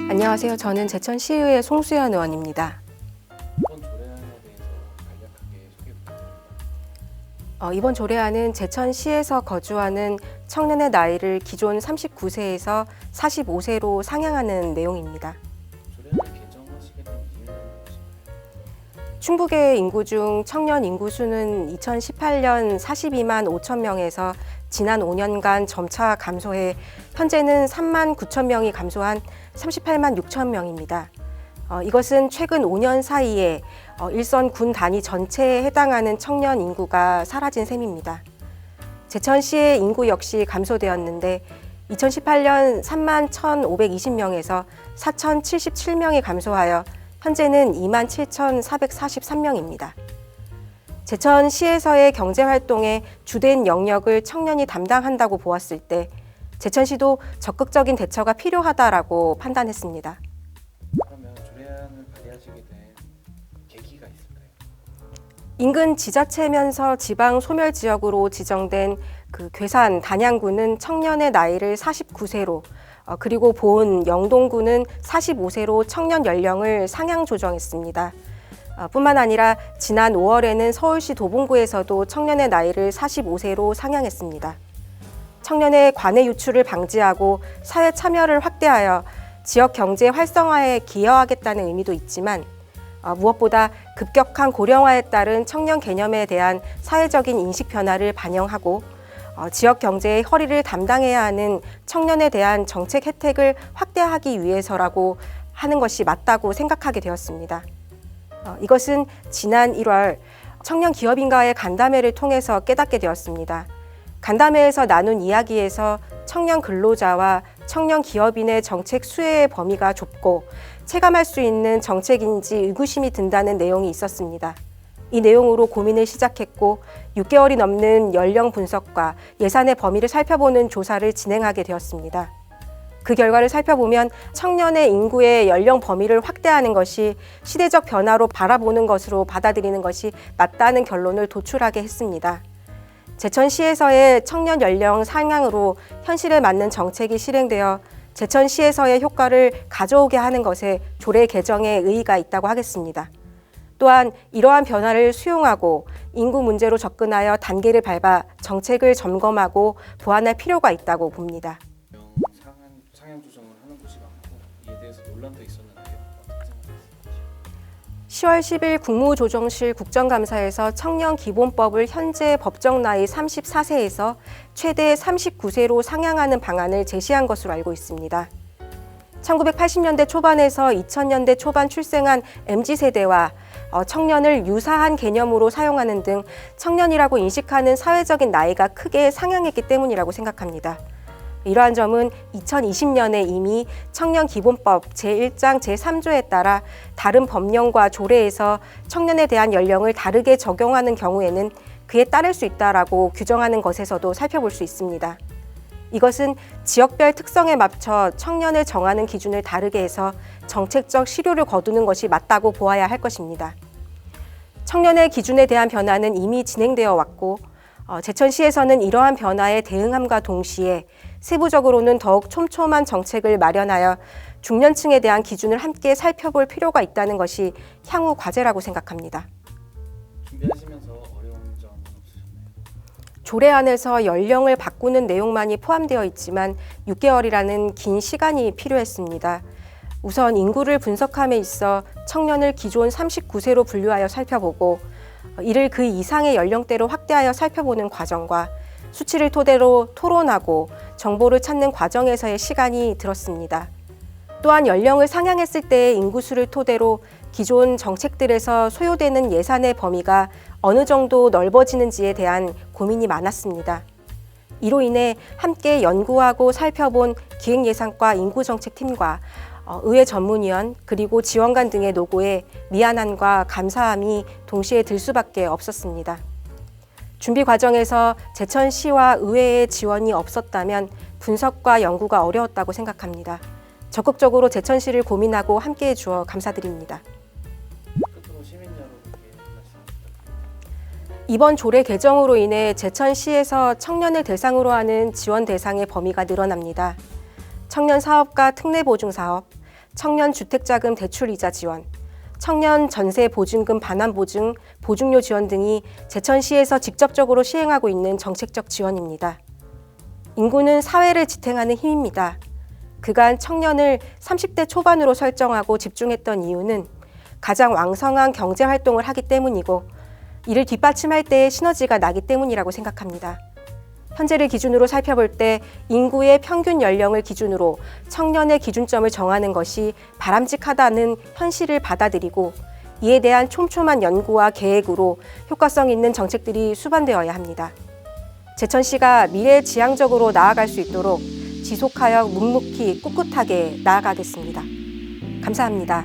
안녕하세요. 저는 제천시의회 송수연 의원입니다. 이번 조례안에 대해서 간략하게 소개 부탁드립니다. 이번 조례안은 제천시에서 거주하는 청년의 나이를 기존 39세에서 45세로 상향하는 내용입니다. 조례안을 개정하시게 된 이유는 무엇인가요? 충북의 인구 중 청년 인구 수는 2018년 42만 5천 명에서 지난 5년간 점차 감소해 현재는 3만 9천 명이 감소한 38만 6천 명입니다. 이것은 최근 5년 사이에 일선 군 단위 전체에 해당하는 청년 인구가 사라진 셈입니다. 제천시의 인구 역시 감소되었는데 2018년 3만 1,520명에서 4,077명이 감소하여 현재는 2만 7,443명입니다. 제천시에서의 경제활동의 주된 영역을 청년이 담당한다고 보았을 때 제천시도 적극적인 대처가 필요하다라고 판단했습니다. 그러면 조례안을 발의하시게 된 계기가 있을까요? 인근 지자체면서 지방 소멸 지역으로 지정된 괴산 단양구는 청년의 나이를 49세로 그리고 보은 영동구는 45세로 청년 연령을 상향 조정했습니다. 뿐만 아니라 지난 5월에는 서울시 도봉구에서도 청년의 나이를 45세로 상향했습니다. 청년의 관내 유출을 방지하고 사회 참여를 확대하여 지역 경제 활성화에 기여하겠다는 의미도 있지만 무엇보다 급격한 고령화에 따른 청년 개념에 대한 사회적인 인식 변화를 반영하고 지역 경제의 허리를 담당해야 하는 청년에 대한 정책 혜택을 확대하기 위해서라고 하는 것이 맞다고 생각하게 되었습니다. 이것은 지난 1월 청년 기업인과의 간담회를 통해서 깨닫게 되었습니다. 간담회에서 나눈 이야기에서 청년 근로자와 청년 기업인의 정책 수혜의 범위가 좁고 체감할 수 있는 정책인지 의구심이 든다는 내용이 있었습니다. 이 내용으로 고민을 시작했고 6개월이 넘는 연령 분석과 예산의 범위를 살펴보는 조사를 진행하게 되었습니다. 그 결과를 살펴보면 청년의 인구의 연령 범위를 확대하는 것이 시대적 변화로 바라보는 것으로 받아들이는 것이 맞다는 결론을 도출하게 했습니다. 제천시에서의 청년 연령 상향으로 현실에 맞는 정책이 실행되어 제천시에서의 효과를 가져오게 하는 것에 조례 개정에 의의가 있다고 하겠습니다. 또한 이러한 변화를 수용하고 인구 문제로 접근하여 단계를 밟아 정책을 점검하고 보완할 필요가 있다고 봅니다. 상향 조정을 하는 곳이 많고 이에 대해서 논란도 있었는데요. 어떻게 생각하십니까? 10월 10일 국무조정실 국정감사에서 청년기본법을 현재 법정 나이 34세에서 최대 39세로 상향하는 방안을 제시한 것으로 알고 있습니다. 1980년대 초반에서 2000년대 초반 출생한 MZ세대와 청년을 유사한 개념으로 사용하는 등 청년이라고 인식하는 사회적인 나이가 크게 상향했기 때문이라고 생각합니다. 이러한 점은 2020년에 이미 청년기본법 제1장 제3조에 따라 다른 법령과 조례에서 청년에 대한 연령을 다르게 적용하는 경우에는 그에 따를 수 있다라고 규정하는 것에서도 살펴볼 수 있습니다. 이것은 지역별 특성에 맞춰 청년을 정하는 기준을 다르게 해서 정책적 실효를 거두는 것이 맞다고 보아야 할 것입니다. 청년의 기준에 대한 변화는 이미 진행되어 왔고 제천시에서는 이러한 변화에 대응함과 동시에 세부적으로는 더욱 촘촘한 정책을 마련하여 중년층에 대한 기준을 함께 살펴볼 필요가 있다는 것이 향후 과제라고 생각합니다. 준비하시면서 어려운 점은 없으셨나요? 조례안에서 연령을 바꾸는 내용만이 포함되어 있지만 6개월이라는 긴 시간이 필요했습니다. 우선 인구를 분석함에 있어 청년을 기존 39세로 분류하여 살펴보고 이를 그 이상의 연령대로 확대하여 살펴보는 과정과 수치를 토대로 토론하고 정보를 찾는 과정에서의 시간이 들었습니다. 또한 연령을 상향했을 때의 인구수를 토대로 기존 정책들에서 소요되는 예산의 범위가 어느 정도 넓어지는지에 대한 고민이 많았습니다. 이로 인해 함께 연구하고 살펴본 기획예산과 인구정책팀과 의회 전문위원 그리고 지원관 등의 노고에 미안함과 감사함이 동시에 들 수밖에 없었습니다. 준비 과정에서 제천시와 의회의 지원이 없었다면 분석과 연구가 어려웠다고 생각합니다. 적극적으로 제천시를 고민하고 함께해 주어 감사드립니다. 끝으로 시민 여러분께 말씀 부탁드립니다. 이번 조례 개정으로 인해 제천시에서 청년을 대상으로 하는 지원 대상의 범위가 늘어납니다. 청년 사업과 특례 보증 사업, 청년 주택자금 대출 이자 지원, 청년 전세 보증금 반환 보증, 보증료 지원 등이 제천시에서 직접적으로 시행하고 있는 정책적 지원입니다. 인구는 사회를 지탱하는 힘입니다. 그간 청년을 30대 초반으로 설정하고 집중했던 이유는 가장 왕성한 경제 활동을 하기 때문이고 이를 뒷받침할 때의 시너지가 나기 때문이라고 생각합니다. 현재를 기준으로 살펴볼 때 인구의 평균 연령을 기준으로 청년의 기준점을 정하는 것이 바람직하다는 현실을 받아들이고 이에 대한 촘촘한 연구와 계획으로 효과성 있는 정책들이 수반되어야 합니다. 제천시가 미래지향적으로 나아갈 수 있도록 지속하여 묵묵히 꿋꿋하게 나아가겠습니다. 감사합니다.